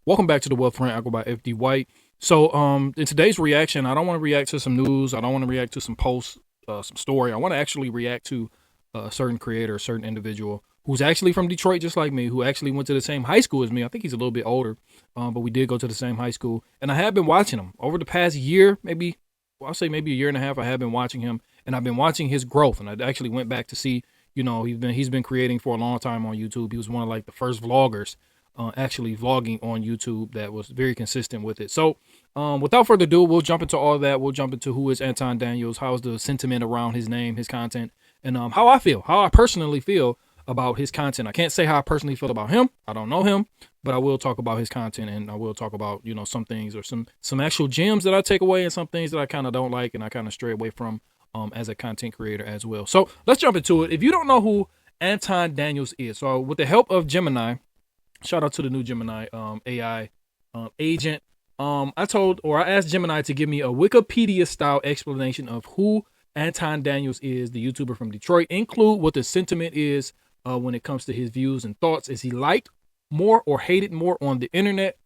Welcome back to the Wealth Rant. I go by FD White. So, in today's reaction, I don't want to react to some news. I don't want to react to some posts, some story. I want to actually react to a certain creator, a certain individual who's actually from Detroit, just like me, who actually went to the same high school as me. I think he's a little bit older, but we did go to the same high school. And I have been watching him over the past year, maybe, well, I'll say maybe a year and a half. I have been watching him, and I've been watching his growth. And I actually went back to see, he's been creating for a long time on YouTube. He was one of like the first vloggers actually vlogging on YouTube that was very consistent with it. So without further ado, we'll jump into all of that. We'll jump into who is Anton Daniels, how's the sentiment around his name, his content, and how I personally feel about his content. I can't say how I personally feel about him. I don't know him, but I will talk about his content, and I will talk about, some things or some actual gems that I take away and some things that I kind of don't like and I kind of stray away from as a content creator as well. So let's jump into it. If you don't know who Anton Daniels is, so with the help of Gemini, shout out to the new Gemini AI agent. I asked Gemini to give me a Wikipedia style explanation of who Anton Daniels is, the YouTuber from Detroit. Include what the sentiment is when it comes to his views and thoughts. Is he liked more or hated more on the internet?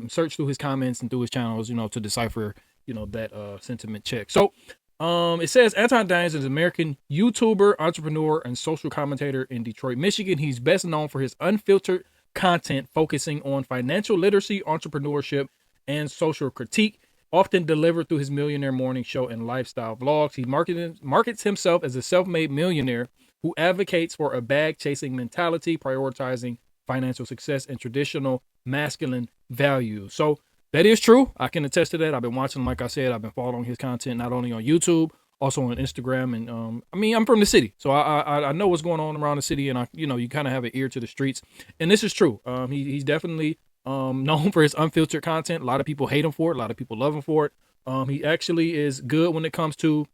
Search through his comments and through his channels, to decipher, that sentiment check. So it says Anton Daniels is an American YouTuber, entrepreneur, and social commentator in Detroit, Michigan. He's best known for his unfiltered content focusing on financial literacy, entrepreneurship, and social critique, often delivered through his Millionaire Morning Show and lifestyle vlogs. He markets himself as a self-made millionaire who advocates for a bag-chasing mentality, prioritizing financial success and traditional masculine values. So that is true. I can attest to that. I've been watching, like I said, I've been following his content not only on YouTube, also on Instagram. And I'm from the city, so I know what's going on around the city, and you kind of have an ear to the streets, and this is true. He's definitely known for his unfiltered content. A lot of people hate him for it. A lot of people love him for it. He actually is good when it comes to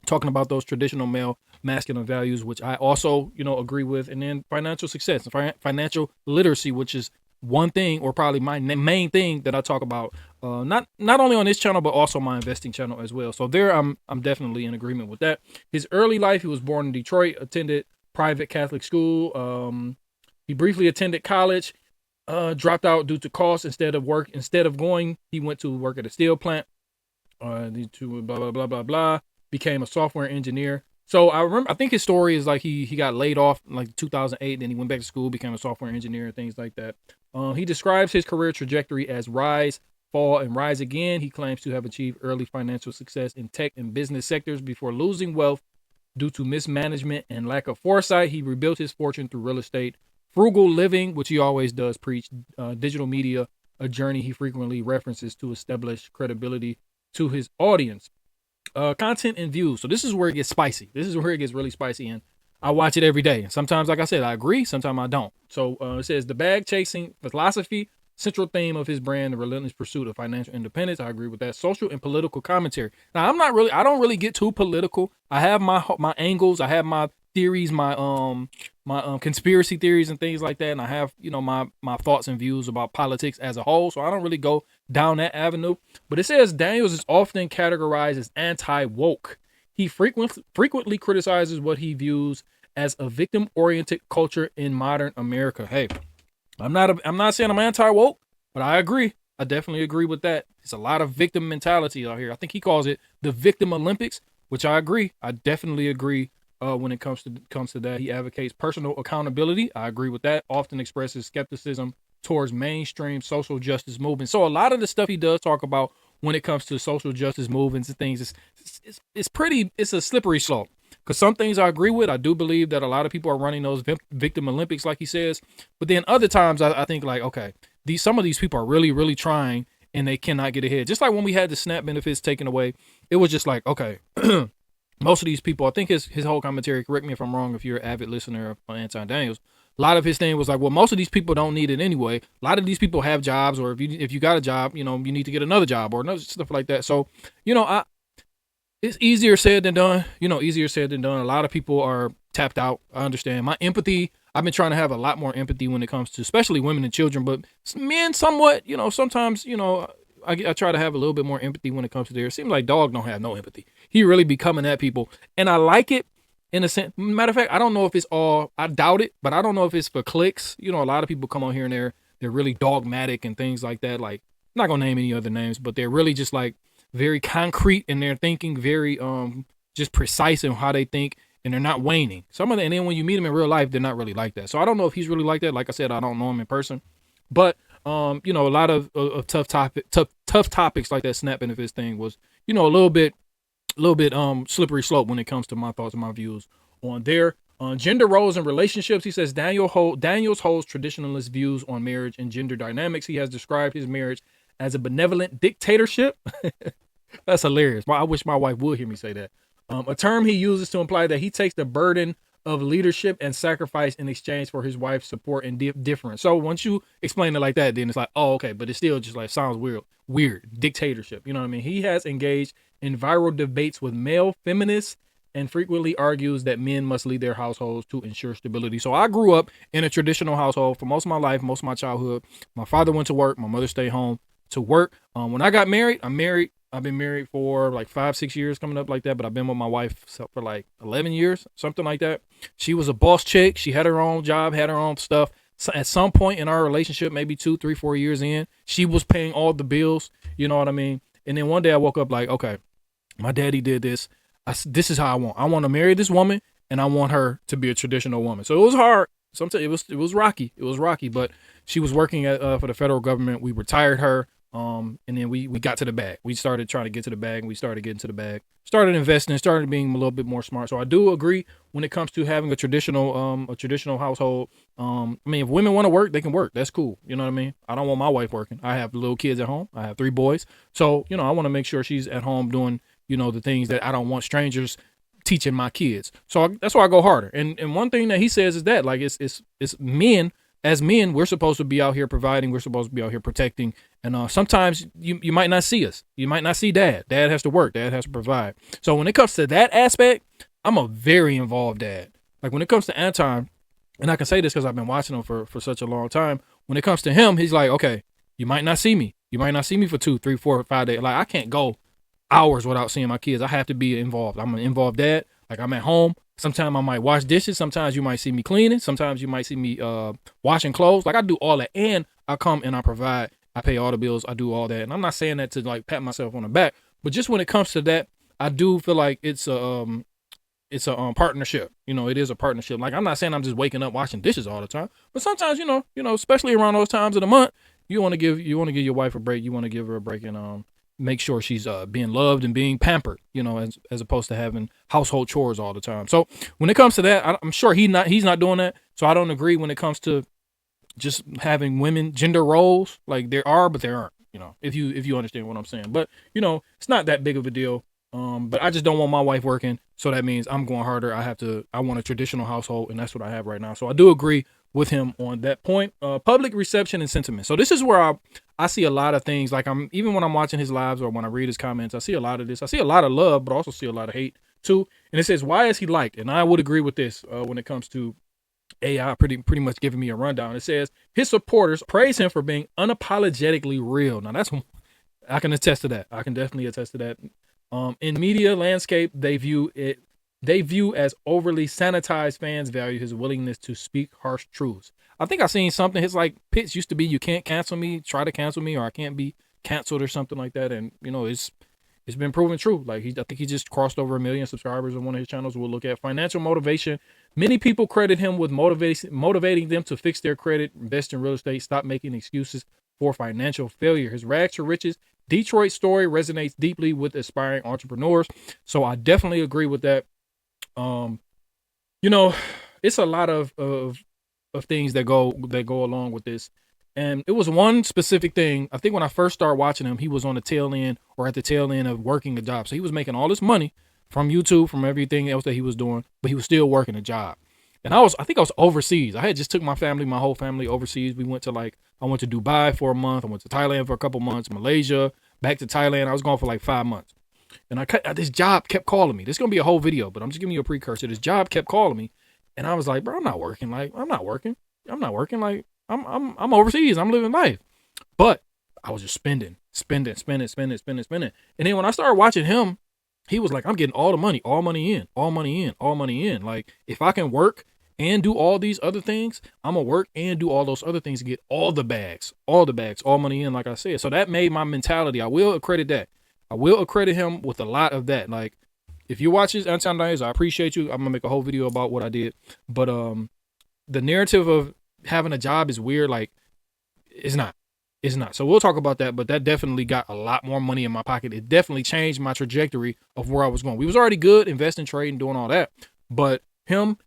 talking about those traditional male masculine values, which I also agree with, and then financial success and financial literacy, which is one thing, or probably my main thing that I talk about, not only on this channel but also my investing channel as well. So there, I'm definitely in agreement with that. His early life: he was born in Detroit, attended private Catholic school. He briefly attended college, dropped out due to cost. Instead of going, he went to work at a steel plant. To blah blah blah blah blah. Became a software engineer. So I think his story is like he got laid off in like 2008, then he went back to school, became a software engineer and things like that. He describes his career trajectory as rise, fall, and rise again. He claims to have achieved early financial success in tech and business sectors before losing wealth due to mismanagement and lack of foresight. He rebuilt his fortune through real estate, frugal living, which he always does preach, digital media, a journey he frequently references to establish credibility to his audience. Content and views. So this is where it gets spicy. This is where it gets really spicy, and I watch it every day. Sometimes, like I said, I agree. Sometimes I don't. So it says the bag chasing philosophy, central theme of his brand, the relentless pursuit of financial independence. I agree with that. Social and political commentary. Now, I don't really get too political. I have my angles. I have my theories, my conspiracy theories and things like that, and I have my thoughts and views about politics as a whole. So I don't really go down that avenue. But it says Daniels is often categorized as anti-woke. He frequently criticizes what he views as a victim-oriented culture in modern America. Hey, I'm not saying I'm anti-woke, but I agree. I definitely agree with that. It's a lot of victim mentality out here. I think he calls it the victim Olympics, which I agree. I definitely agree. When it comes to that, he advocates personal accountability. I agree with that. Often expresses skepticism towards mainstream social justice movements. So a lot of the stuff he does talk about when it comes to social justice movements and things, it's a slippery slope. Because some things I agree with. I do believe that a lot of people are running those victim Olympics, like he says. But then other times I think like, okay, some of these people are really, really trying and they cannot get ahead. Just like when we had the SNAP benefits taken away, it was just like, okay, most of these people, I think his whole commentary, correct me if I'm wrong if you're an avid listener of Anton Daniels, a lot of his thing was like, well, most of these people don't need it anyway. A lot of these people have jobs, or if you got a job, you need to get another job or another stuff like that. So, it's easier said than done. Easier said than done. A lot of people are tapped out. I understand. My empathy, I've been trying to have a lot more empathy when it comes to especially women and children, but men somewhat, sometimes, I try to have a little bit more empathy when it comes to there. It seems like dog don't have no empathy. He really be coming at people, and I like it in a sense. Matter of fact, I don't know if it's all. I doubt it, but I don't know if it's for clicks. A lot of people come on here and there they're really dogmatic and things like that. Like, I'm not gonna name any other names, but they're really just like very concrete in their thinking, very just precise in how they think, and they're not waning. Some of them, and then when you meet them in real life, they're not really like that. So I don't know if he's really like that. Like I said, I don't know him in person, but you know, a lot of tough topics like that snap benefits thing was, you know, a little bit slippery slope when it comes to my thoughts and my views on there. On gender roles and relationships, he says Daniels holds traditionalist views on marriage and gender dynamics. He has described his marriage as a benevolent dictatorship. That's hilarious. I wish my wife would hear me say that. A term he uses to imply that he takes the burden of leadership and sacrifice in exchange for his wife's support and difference. So once you explain it like that, then it's like, oh, okay, but it still just like sounds weird. Dictatorship. You know what I mean? He has engaged in viral debates with male feminists and frequently argues that men must lead their households to ensure stability. So I grew up in a traditional household for most of my life, most of my childhood. My father went to work. My mother stayed home to work. When I got married, I've been married for like 5-6 years coming up like that, but I've been with my wife for like 11 years, something like that. She was a boss chick. She had her own job, had her own stuff. So at some point in our relationship, maybe 2, 3, 4 years in, she was paying all the bills. You know what I mean? And then one day I woke up like, okay, my daddy did this. This is how I want. I want to marry this woman, and I want her to be a traditional woman. So it was hard. Sometimes it was rocky. It was rocky, but she was working for the federal government. We retired her. And then we got to the bag. We started trying to get to the bag, and we started getting to the bag. Started investing, started being a little bit more smart. So I do agree when it comes to having a traditional household. I mean, if women want to work, they can work. That's cool. You know what I mean? I don't want my wife working. I have little kids at home. I have 3 boys. So, you know, I want to make sure she's at home doing, you know, the things that I don't want strangers teaching my kids. So that's why I go harder. And one thing that he says is that like it's men. As men, we're supposed to be out here providing. We're supposed to be out here protecting. And sometimes you might not see us. You might not see dad. Dad has to work. Dad has to provide. So when it comes to that aspect, I'm a very involved dad. Like when it comes to Anton, and I can say this because I've been watching him for such a long time. When it comes to him, he's like, okay, you might not see me. You might not see me for 2, 3, 4, 5 days. Like I can't go hours without seeing my kids. I have to be involved. I'm an involved dad. Like I'm at home. Sometimes I might wash dishes. Sometimes you might see me cleaning. Sometimes you might see me washing clothes. Like I do all that, and I come and I provide. I pay all the bills. I do all that, and I'm not saying that to like pat myself on the back, but just when it comes to that, I do feel like it's a partnership. You know, it is a partnership. Like I'm not saying I'm just waking up washing dishes all the time, but sometimes you know, especially around those times of the month, you want to give your wife a break. You want to give her a break and make sure she's being loved and being pampered, you know, as opposed to having household chores all the time. So when it comes to that, I'm sure he's not doing that. So I don't agree when it comes to just having women gender roles. Like there are, but there aren't, you know, if you understand what I'm saying. But, you know, it's not that big of a deal. But I just don't want my wife working. So that means I'm going harder. I want a traditional household, and that's what I have right now. So I do agree with him on that point. Public reception and sentiment. So this is where I see a lot of things. Like even when I'm watching his lives or when I read his comments, I see a lot of this. I see a lot of love, but I also see a lot of hate too. And it says, why is he liked? And I would agree with this when it comes to AI pretty much giving me a rundown. It says his supporters praise him for being unapologetically real. Now I can attest to that. I can definitely attest to that. In media landscape, they view as overly sanitized. Fans value his willingness to speak harsh truths. I think I seen something. His like pitch used to be, "You can't cancel me, try to cancel me, or I can't be canceled," or something like that. And you know, it's been proven true. Like I think he just crossed over 1 million subscribers on one of his channels. We'll look at financial motivation. Many people credit him with motivating them to fix their credit, invest in real estate, stop making excuses for financial failure. His rags to riches Detroit story resonates deeply with aspiring entrepreneurs. So I definitely agree with that. You know, it's a lot of things that go along with this. And it was one specific thing. I think when I first started watching him, he was on the tail end or at the tail end of working a job. So he was making all this money from YouTube, from everything else that he was doing, but he was still working a job. And I think I was overseas. I had just took my whole family overseas. I went to Dubai for a month. I went to Thailand for a couple months, Malaysia, back to Thailand. I was gone for like 5 months. And this job kept calling me. This is going to be a whole video, but I'm just giving you a precursor. This job kept calling me. And I was like, bro, I'm not working. Like, I'm not working. Like, I'm overseas. I'm living life. But I was just spending. And then when I started watching him, he was like, I'm getting all the money, all money in. Like, if I can work and do all these other things. I'm gonna work and do all those other things to get all the bags, all money in, like I said. So that made my mentality. I will accredit that. I will accredit him with a lot of that. Like, if you watch this, Anton Daniels, I appreciate you. I'm gonna make a whole video about what I did. But the narrative of having a job is weird. Like, it's not. It's not. So we'll talk about that, but that definitely got a lot more money in my pocket. It definitely changed my trajectory of where I was going. We was already good, investing, trading, doing all that. But him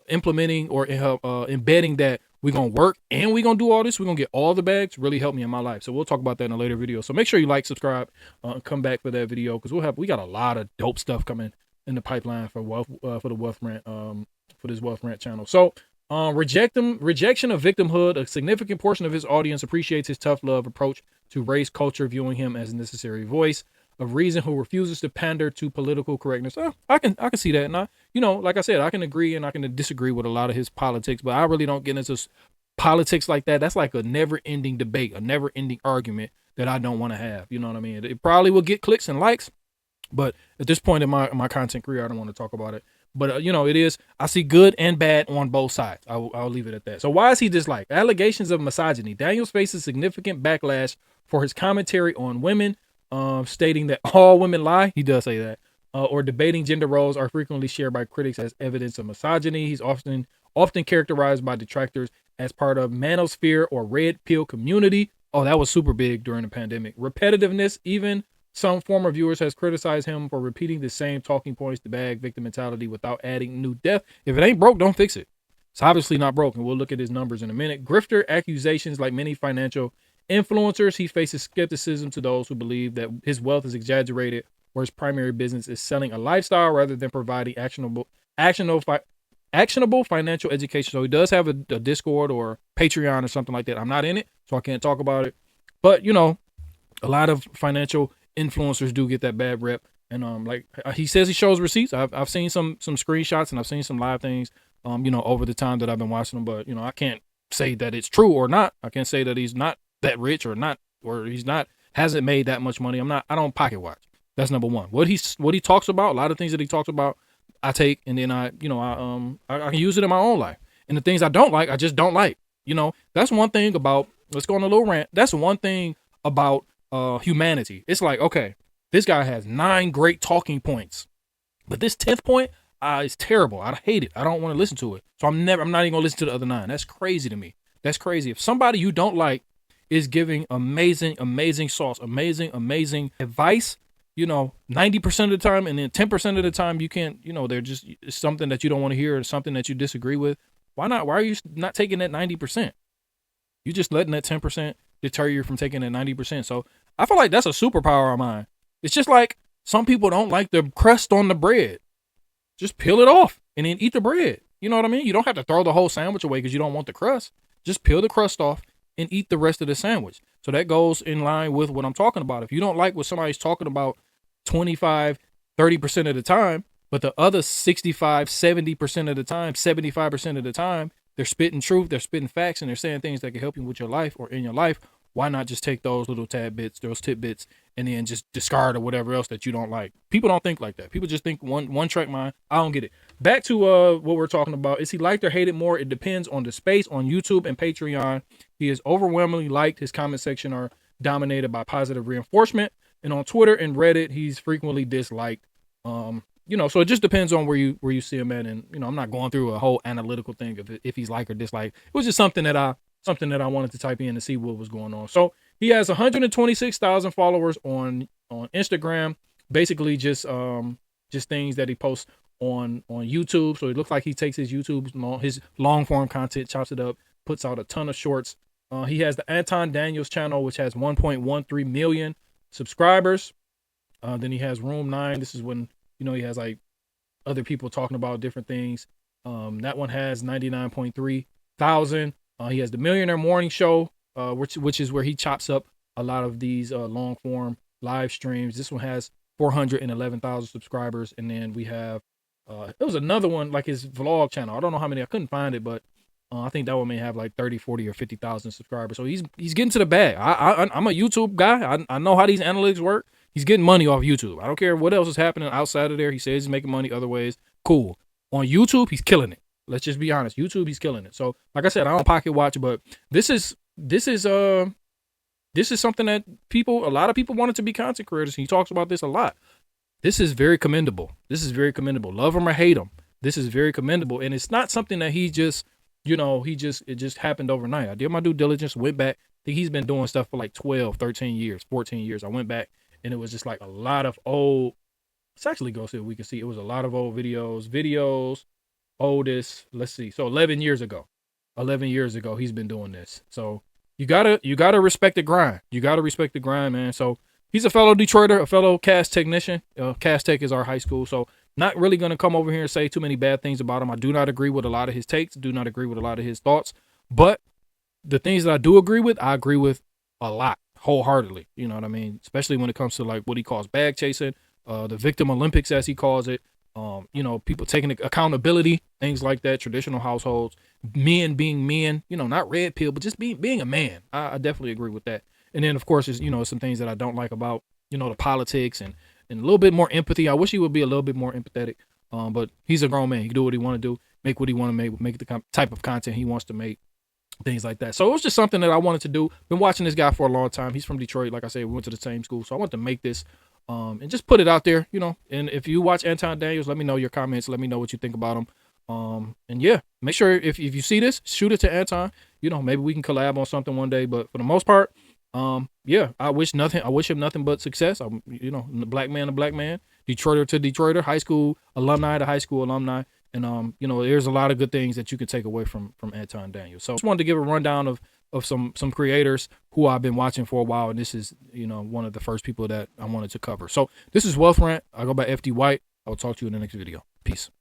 implementing or embedding that we're going to work and we're going to do all this, we're going to get all the bags, really helped me in my life. So we'll talk about that in a later video. So make sure you like, subscribe, come back for that video, because we got a lot of dope stuff coming in the pipeline for the Wealth Rant, for this Wealth Rant channel. So rejection of victimhood. A significant portion of his audience appreciates his tough love approach to race culture, viewing him as a necessary voice of reason who refuses to pander to political correctness. I can see that. And like I said, I can agree and I can disagree with a lot of his politics, but I really don't get into politics like that. That's like a never-ending debate, a never-ending argument that I don't want to have. You know what I mean? It probably will get clicks and likes, but at this point in my content career, I don't want to talk about it. But, it is, I see good and bad on both sides. I'll leave it at that. So why is he disliked? Allegations of misogyny. Daniels faces significant backlash for his commentary on women, stating that all women lie. He does say that. Or debating gender roles are frequently shared by critics as evidence of misogyny. He's often characterized by detractors as part of manosphere or red pill community. Oh, that was super big during the pandemic. Repetitiveness, even some former viewers has criticized him for repeating the same talking points, the bag, victim mentality, without adding new depth. If it ain't broke, don't fix it. It's obviously not broken. We'll look at his numbers in a minute. Grifter accusations. Like many financial influencers, he faces skepticism to those who believe that his wealth is exaggerated or his primary business is selling a lifestyle rather than providing actionable financial education. So he does have a Discord or Patreon or something like that. I'm not in it, so I can't talk about it. But, a lot of financial influencers do get that bad rep, and like he says, he shows receipts. I've seen some screenshots and I've seen some live things over the time that I've been watching them, but I can't say that it's true or not. I can't say that he's not that rich or hasn't made that much money. I don't pocket watch. That's number one. What he talks about, a lot of things that he talks about, I take, and then I can use it in my own life. And the things I don't like, I just don't like. That's one thing about, let's go on a little rant. That's one thing about humanity. It's like, okay, this guy has 9 great talking points, but this 10th point is terrible. I hate it. I don't want to listen to it. So I'm not even gonna listen to the other 9. That's crazy to me. That's crazy. If somebody you don't like is giving amazing sauce, amazing advice, 90% of the time, and then 10% of the time you can't, they're just, it's something that you don't want to hear or something that you disagree with. Why not? Why are you not taking that 90%? You just letting that 10% deter you from taking that 90%. So I feel like that's a superpower of mine. It's just like some people don't like the crust on the bread. Just peel it off and then eat the bread. You know what I mean? You don't have to throw the whole sandwich away because you don't want the crust. Just peel the crust off and eat the rest of the sandwich. So that goes in line with what I'm talking about. If you don't like what somebody's talking about 25, 30% of the time, but the other 65, 70% of the time, 75% of the time, they're spitting truth, they're spitting facts, and they're saying things that can help you with your life or in your life, why not just take those little tidbits, those tidbits, and then just discard or whatever else that you don't like? People don't think like that. People just think one track mind. I don't get it. Back to what we're talking about. Is he liked or hated more? It depends on the space. On YouTube and Patreon, he is overwhelmingly liked. His comment section are dominated by positive reinforcement. And on Twitter and Reddit, he's frequently disliked. So it just depends on where you see him at. And, I'm not going through a whole analytical thing of if he's like or dislike. It was just something that I wanted to type in to see what was going on. So he has 126,000 followers on Instagram, basically just things that he posts on YouTube. So it looks like he takes his long form content, chops it up, puts out a ton of shorts. He has the Anton Daniels channel, which has 1.13 million subscribers. Then he has Room 9. This is when, he has like other people talking about different things. That one has 99.3 thousand. He has the Millionaire Morning Show, which is where he chops up a lot of these long form live streams. This one has 411,000 subscribers. And then we have, there was another one, like his vlog channel. I don't know how many, I couldn't find it, but I think that one may have like 30, 40 or 50,000 subscribers. So he's getting to the bag. I'm a YouTube guy. I know how these analytics work. He's getting money off YouTube. I don't care what else is happening outside of there. He says he's making money other ways. Cool. On YouTube, he's killing it. Let's just be honest. YouTube, he's killing it. So, like I said, I don't pocket watch, but this is something that a lot of people wanted to be content creators. He talks about this a lot. This is very commendable. This is very commendable. Love him or hate him, this is very commendable. And it's not something that he just, it just happened overnight. I did my due diligence, went back. I think he's been doing stuff for like 12, 13 years, 14 years. I went back and it was just like a lot of old, let's actually go see what we can see. It was a lot of old videos, oldest, let's see. So 11 years ago, he's been doing this. So you gotta respect the grind. You gotta respect the grind, man. So he's a fellow Detroiter, a fellow cast technician. Cast Tech is our high school. So not really going to come over here and say too many bad things about him. I do not agree with a lot of his takes, do not agree with a lot of his thoughts. But the things that I do agree with, I agree with a lot, wholeheartedly. You know what I mean? Especially when it comes to like what he calls bag chasing, the victim Olympics, as he calls it. People taking accountability, things like that, traditional households, men being men, not red pill, but just being a man. I definitely agree with that. And then, of course, is some things that I don't like about, the politics and a little bit more empathy. I wish he would be a little bit more empathetic. But he's a grown man. He can do what he want to do, make what he want to make the type of content he wants to make, things like that. So it was just something that I wanted to do. Been watching this guy for a long time. He's from Detroit. Like I said, we went to the same school. So I wanted to make this and just put it out there, And if you watch Anton Daniels, let me know your comments. Let me know what you think about him. And yeah, make sure if you see this, shoot it to Anton. Maybe we can collab on something one day. But for the most part, yeah, I wish him nothing but success. Black man to black man, Detroiter to Detroiter, high school alumni to high school alumni. And there's a lot of good things that you can take away from Anton Daniels. So I just wanted to give a rundown of some creators who I've been watching for a while, and this is one of the first people that I wanted to cover. So this is Wealth Rant. I go by FD White. I will talk to you in the next video. Peace.